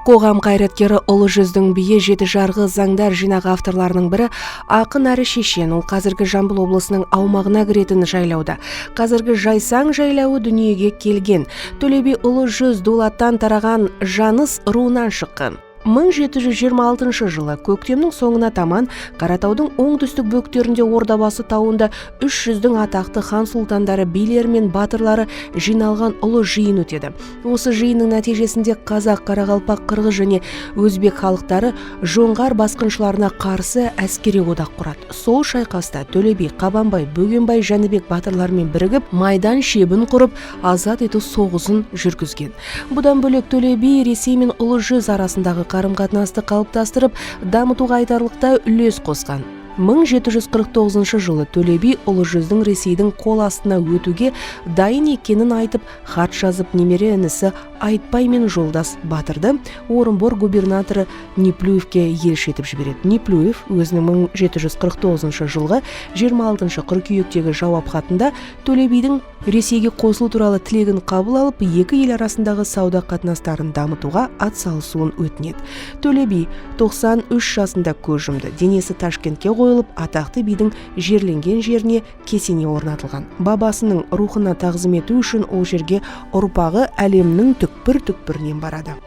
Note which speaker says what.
Speaker 1: Қоғам қайраткері Ұлы Жүздің биі жеті жарғы заңдар жинағы авторларының бірі ақын әрі шешен. Ол қазіргі Жамбыл облысының аумағына кіретін жайлауда. Қазіргі Жайсаң жайлауы дүниеге келген. Төле би Ұлы Жүз дулаттан тараған Жаныс руынан шыққан. 1726 жылы көктемнің соңына таман Қаратаудың оңтүстік бөктерінде Ордабасы тауында 300-дің атақты хан сұлтандары, билер мен батырлары жиналған ұлы жиын өтеді. Осы жиынның нәтижесінде қазақ, қарақалпақ, қырғыз және өзбек халықтары жоңғар басқыншыларына қарсы әскери одақ құрады. Сол шайқаста Төле би, Қабанбай, Бөгенбай, Жәнібек батырлармен бірігіп, майдан шебін құрып, азат ету соғысын жүргізген. Бұдан бөлек Төле би Ресей мен Ұлы Жүз арасындағы қарым-қатынасты қалыптастырып, дамытуға айтарлықтай үлес қосқан. 1749 жылы Төле би Ұлы Жүздің Ресейдің қол астына өтуге дайын екенін айтып, хат жазып, немере інісі Айтбай мен жолдас Батырды Орынбор губернаторы Неплюевке елші етіп жібереді. Неплюев өзінің 1749 жылғы 26 қыркүйектегі жауап хатында Төле бидің Ресейге қосылу туралы тілегін қабыл алып, екі ел арасындағы сауда қатынастарын дамытуға атсалысуын өтінеді. Төле би 93 жасында көз жұмды. Денесі Ташкентке қойылып, атақты бидің жерленген жеріне кесене орнатылған. Бабасының рухына тағзым ету үшін ол жерге ұрпағы әлемнің түкпір-түкпірінен барады.